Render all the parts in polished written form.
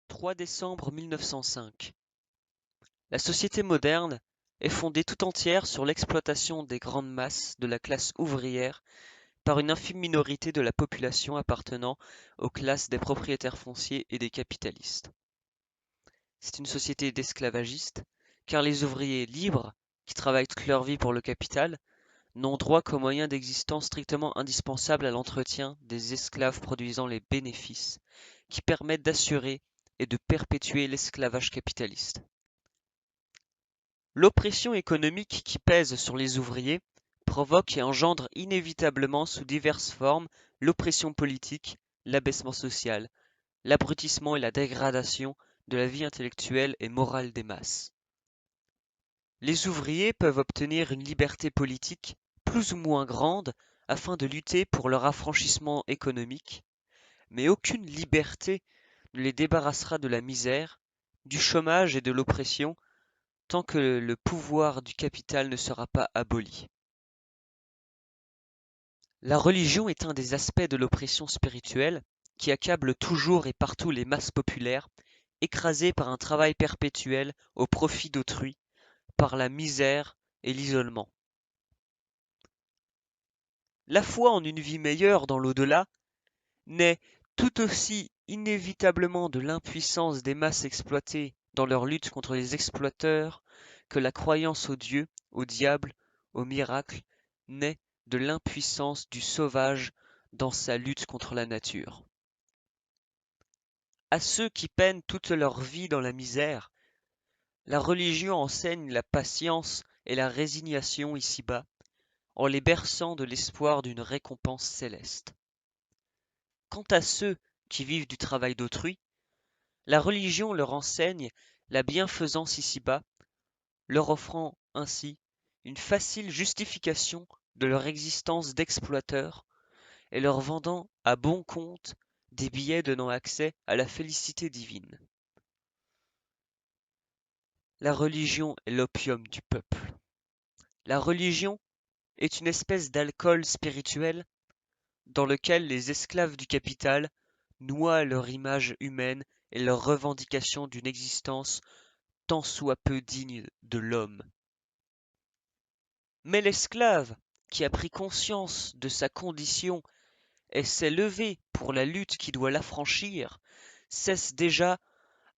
3 décembre 1905. La société moderne est fondée tout entière sur l'exploitation des grandes masses de la classe ouvrière par une infime minorité de la population appartenant aux classes des propriétaires fonciers et des capitalistes. C'est une société d'esclavagistes, car les ouvriers libres, qui travaillent toute leur vie pour le capital, n'ont droit qu'aux moyens d'existence strictement indispensables à l'entretien des esclaves produisant les bénéfices qui permettent d'assurer et de perpétuer l'esclavage capitaliste. L'oppression économique qui pèse sur les ouvriers provoque et engendre inévitablement sous diverses formes l'oppression politique, l'abaissement social, l'abrutissement et la dégradation de la vie intellectuelle et morale des masses. Les ouvriers peuvent obtenir une liberté politique plus ou moins grande afin de lutter pour leur affranchissement économique, mais aucune liberté ne les débarrassera de la misère, du chômage et de l'oppression tant que le pouvoir du capital ne sera pas aboli. La religion est un des aspects de l'oppression spirituelle qui accable toujours et partout les masses populaires, écrasées par un travail perpétuel au profit d'autrui, par la misère et l'isolement. La foi en une vie meilleure dans l'au-delà naît tout aussi inévitablement de l'impuissance des masses exploitées dans leur lutte contre les exploiteurs que la croyance au Dieu, au diable, au miracle naît de l'impuissance du sauvage dans sa lutte contre la nature. À ceux qui peinent toute leur vie dans la misère, la religion enseigne la patience et la résignation ici-bas, en les berçant de l'espoir d'une récompense céleste. Quant à ceux qui vivent du travail d'autrui, la religion leur enseigne la bienfaisance ici-bas, leur offrant ainsi une facile justification de leur existence d'exploiteurs et leur vendant à bon compte des billets donnant accès à la félicité divine. La religion est l'opium du peuple. La religion est une espèce d'alcool spirituel dans lequel les esclaves du capital noient leur image humaine et leur revendication d'une existence tant soit peu digne de l'homme. Mais l'esclave, qui a pris conscience de sa condition et s'est levé pour la lutte qui doit l'affranchir, cesse déjà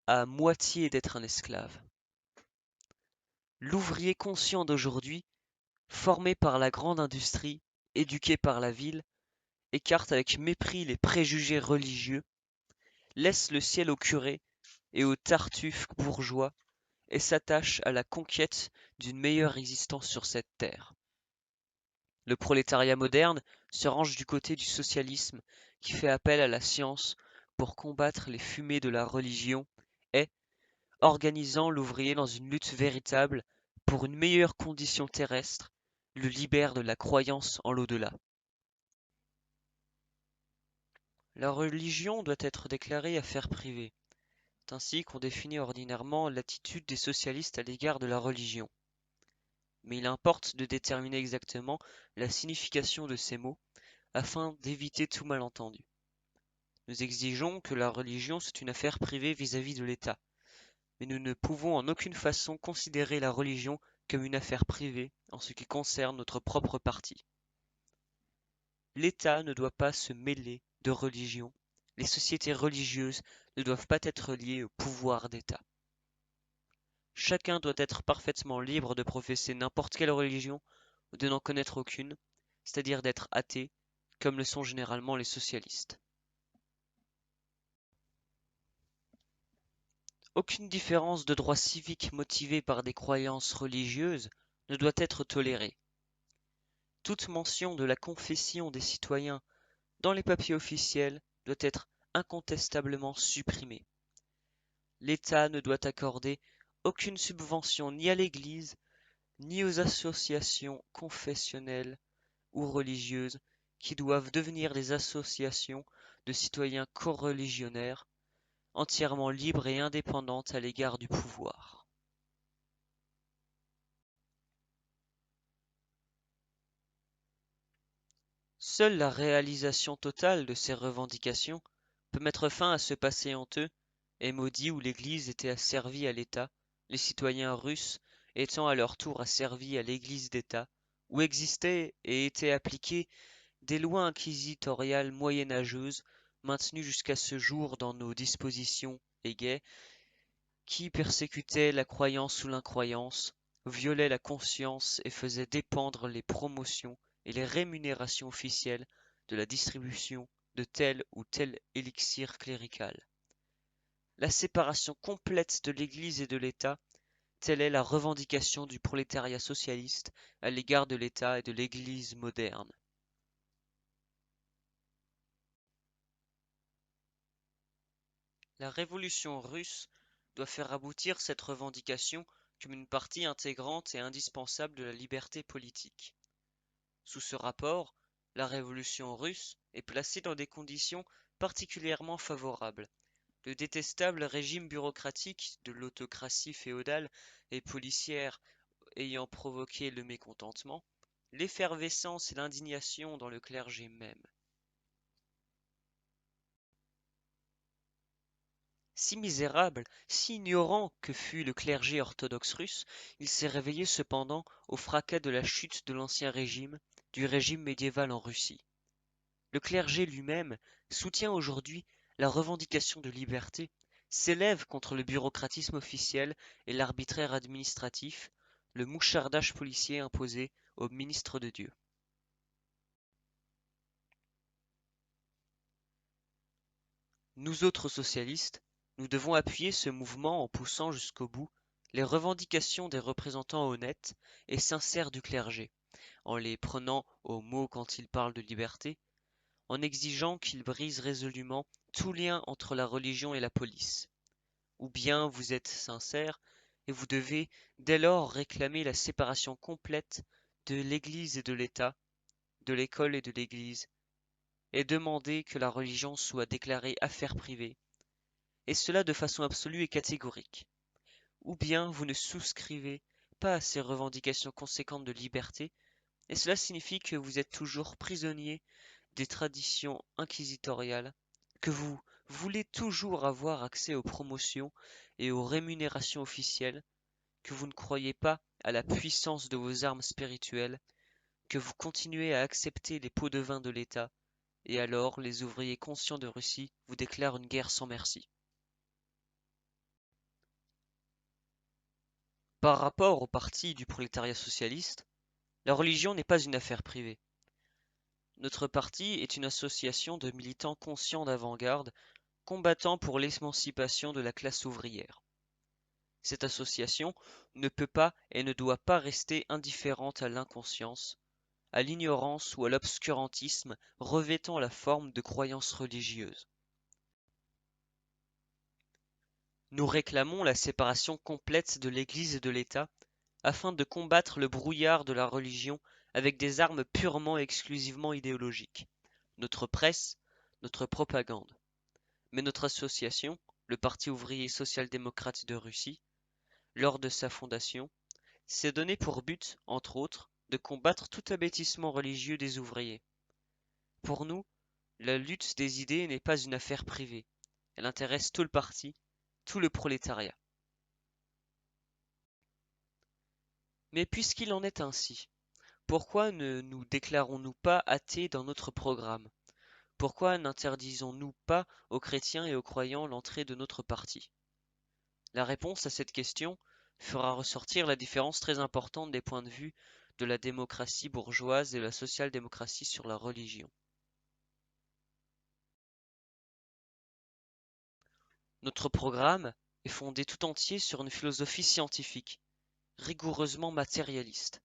à moitié d'être un esclave. L'ouvrier conscient d'aujourd'hui, formé par la grande industrie, éduqué par la ville, écarte avec mépris les préjugés religieux, laisse le ciel aux curés et aux tartuffes bourgeois et s'attache à la conquête d'une meilleure existence sur cette terre. Le prolétariat moderne se range du côté du socialisme qui fait appel à la science pour combattre les fumées de la religion et, organisant l'ouvrier dans une lutte véritable pour une meilleure condition terrestre, le libère de la croyance en l'au-delà. La religion doit être déclarée affaire privée. C'est ainsi qu'on définit ordinairement l'attitude des socialistes à l'égard de la religion. Mais il importe de déterminer exactement la signification de ces mots afin d'éviter tout malentendu. Nous exigeons que la religion soit une affaire privée vis-à-vis de l'État, mais nous ne pouvons en aucune façon considérer la religion comme une affaire privée en ce qui concerne notre propre parti. L'État ne doit pas se mêler de religion, les sociétés religieuses ne doivent pas être liées au pouvoir d'État. Chacun doit être parfaitement libre de professer n'importe quelle religion ou de n'en connaître aucune, c'est-à-dire d'être athée, comme le sont généralement les socialistes. Aucune différence de droits civiques motivée par des croyances religieuses ne doit être tolérée. Toute mention de la confession des citoyens dans les papiers officiels doit être incontestablement supprimée. L'État ne doit accorder aucune subvention ni à l'Église, ni aux associations confessionnelles ou religieuses qui doivent devenir des associations de citoyens coreligionnaires, entièrement libres et indépendantes à l'égard du pouvoir. Seule la réalisation totale de ces revendications peut mettre fin à ce passé honteux et maudit où l'Église était asservie à l'État, les citoyens russes étant à leur tour asservis à l'Église d'État, où existaient et étaient appliquées des lois inquisitoriales moyenâgeuses maintenues jusqu'à ce jour dans nos dispositions égais, qui persécutaient la croyance ou l'incroyance, violaient la conscience et faisaient dépendre les promotions et les rémunérations officielles de la distribution de tel ou tel élixir clérical. La séparation complète de l'Église et de l'État, telle est la revendication du prolétariat socialiste à l'égard de l'État et de l'Église moderne. La révolution russe doit faire aboutir cette revendication comme une partie intégrante et indispensable de la liberté politique. Sous ce rapport, la révolution russe est placée dans des conditions particulièrement favorables. Le détestable régime bureaucratique de l'autocratie féodale et policière ayant provoqué le mécontentement, l'effervescence et l'indignation dans le clergé même. Si misérable, si ignorant que fut le clergé orthodoxe russe, il s'est réveillé cependant au fracas de la chute de l'ancien régime, du régime médiéval en Russie. Le clergé lui-même soutient aujourd'hui la revendication de liberté, s'élève contre le bureaucratisme officiel et l'arbitraire administratif, le mouchardage policier imposé aux ministres de Dieu. Nous autres socialistes, nous devons appuyer ce mouvement en poussant jusqu'au bout les revendications des représentants honnêtes et sincères du clergé, en les prenant au mot quand ils parlent de liberté, en exigeant qu'ils brisent résolument tout lien entre la religion et la police. Ou bien vous êtes sincères, et vous devez dès lors réclamer la séparation complète de l'Église et de l'État, de l'école et de l'Église, et demander que la religion soit déclarée affaire privée, et cela de façon absolue et catégorique. Ou bien vous ne souscrivez pas à ces revendications conséquentes de liberté, et cela signifie que vous êtes toujours prisonnier des traditions inquisitoriales, que vous voulez toujours avoir accès aux promotions et aux rémunérations officielles, que vous ne croyez pas à la puissance de vos armes spirituelles, que vous continuez à accepter les pots de vin de l'État, et alors les ouvriers conscients de Russie vous déclarent une guerre sans merci. Par rapport au parti du prolétariat socialiste, la religion n'est pas une affaire privée. Notre parti est une association de militants conscients d'avant-garde combattant pour l'émancipation de la classe ouvrière. Cette association ne peut pas et ne doit pas rester indifférente à l'inconscience, à l'ignorance ou à l'obscurantisme revêtant la forme de croyances religieuses. Nous réclamons la séparation complète de l'Église et de l'État afin de combattre le brouillard de la religion avec des armes purement et exclusivement idéologiques, notre presse, notre propagande. Mais notre association, le Parti ouvrier social-démocrate de Russie, lors de sa fondation, s'est donné pour but, entre autres, de combattre tout abêtissement religieux des ouvriers. Pour nous, la lutte des idées n'est pas une affaire privée, elle intéresse tout le parti, tout le prolétariat. Mais puisqu'il en est ainsi, pourquoi ne nous déclarons-nous pas athées dans notre programme? Pourquoi n'interdisons-nous pas aux chrétiens et aux croyants l'entrée de notre parti? La réponse à cette question fera ressortir la différence très importante des points de vue de la démocratie bourgeoise et de la social-démocratie sur la religion. Notre programme est fondé tout entier sur une philosophie scientifique, rigoureusement matérialiste.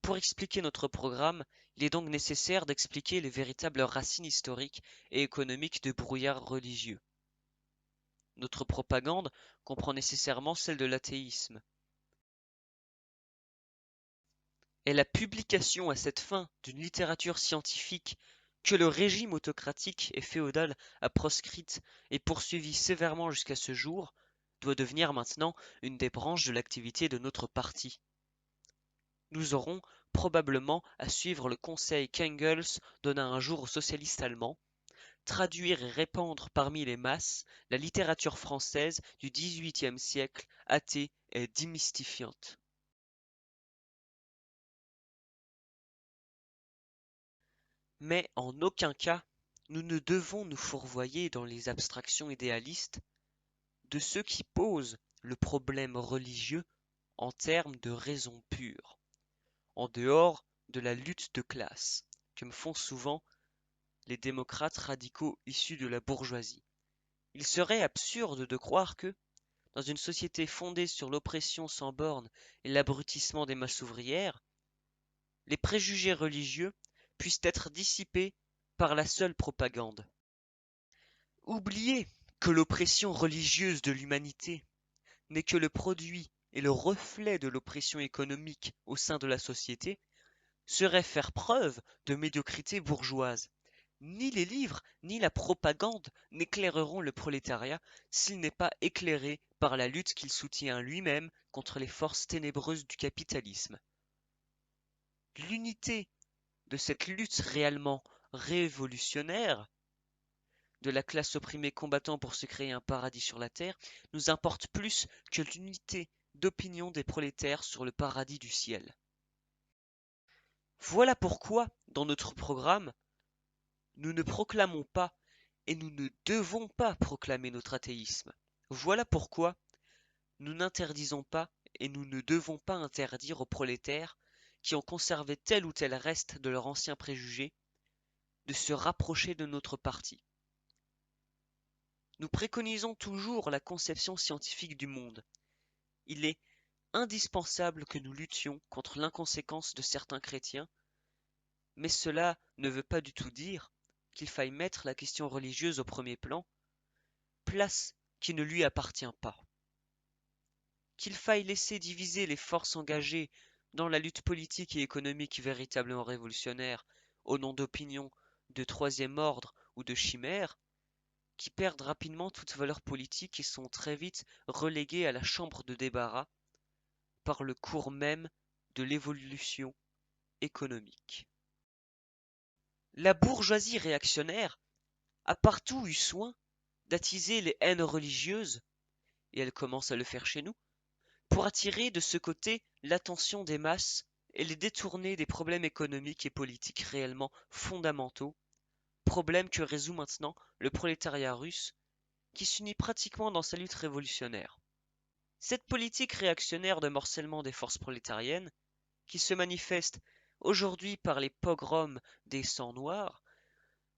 Pour expliquer notre programme, il est donc nécessaire d'expliquer les véritables racines historiques et économiques du brouillard religieux. Notre propagande comprend nécessairement celle de l'athéisme. Et la publication à cette fin d'une littérature scientifique que le régime autocratique et féodal a proscrite et poursuivie sévèrement jusqu'à ce jour doit devenir maintenant une des branches de l'activité de notre parti. nous aurons probablement à suivre le conseil qu'Engels donna un jour aux socialistes allemands, traduire et répandre parmi les masses la littérature française du XVIIIe siècle, athée et démystifiante. Mais en aucun cas, nous ne devons nous fourvoyer dans les abstractions idéalistes de ceux qui posent le problème religieux en termes de raison pure, en dehors de la lutte de classe, comme font souvent les démocrates radicaux issus de la bourgeoisie. Il serait absurde de croire que, dans une société fondée sur l'oppression sans bornes et l'abrutissement des masses ouvrières, les préjugés religieux puissent être dissipés par la seule propagande. Oublier que l'oppression religieuse de l'humanité n'est que le produit et le reflet de l'oppression économique au sein de la société serait faire preuve de médiocrité bourgeoise. Ni les livres, ni la propagande n'éclaireront le prolétariat s'il n'est pas éclairé par la lutte qu'il soutient lui-même contre les forces ténébreuses du capitalisme. L'unité de cette lutte réellement révolutionnaire, de la classe opprimée combattant pour se créer un paradis sur la terre, nous importe plus que l'unité d'opinion des prolétaires sur le paradis du ciel. Voilà pourquoi, dans notre programme, nous ne proclamons pas et nous ne devons pas proclamer notre athéisme. Voilà pourquoi nous n'interdisons pas et nous ne devons pas interdire aux prolétaires qui ont conservé tel ou tel reste de leurs anciens préjugés de se rapprocher de notre parti. Nous préconisons toujours la conception scientifique du monde. Il est indispensable que nous luttions contre l'inconséquence de certains chrétiens, mais cela ne veut pas du tout dire qu'il faille mettre la question religieuse au premier plan, place qui ne lui appartient pas. Qu'il faille laisser diviser les forces engagées dans la lutte politique et économique véritablement révolutionnaire au nom d'opinions de troisième ordre ou de chimères, qui perdent rapidement toute valeur politique et sont très vite reléguées à la chambre de débarras par le cours même de l'évolution économique. La bourgeoisie réactionnaire a partout eu soin d'attiser les haines religieuses, et elle commence à le faire chez nous, pour attirer de ce côté l'attention des masses et les détourner des problèmes économiques et politiques réellement fondamentaux, problèmes que résout maintenant le prolétariat russe, qui s'unit pratiquement dans sa lutte révolutionnaire. Cette politique réactionnaire de morcellement des forces prolétariennes, qui se manifeste aujourd'hui par les pogroms des sangs noirs,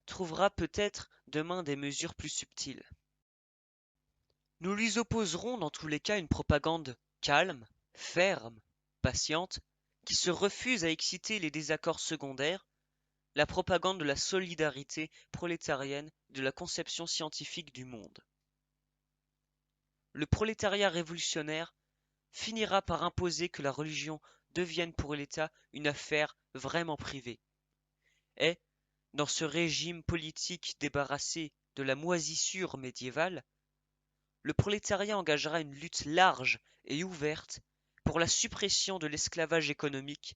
trouvera peut-être demain des mesures plus subtiles. Nous lui opposerons dans tous les cas une propagande calme, ferme, patiente, qui se refuse à exciter les désaccords secondaires, la propagande de la solidarité prolétarienne, de la conception scientifique du monde. Le prolétariat révolutionnaire finira par imposer que la religion devienne pour l'État une affaire vraiment privée. Et, dans ce régime politique débarrassé de la moisissure médiévale, le prolétariat engagera une lutte large et ouverte pour la suppression de l'esclavage économique,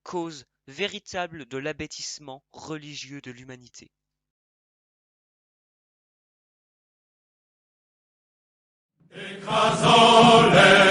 cause véritable de l'abêtissement religieux de l'humanité. Écrasons les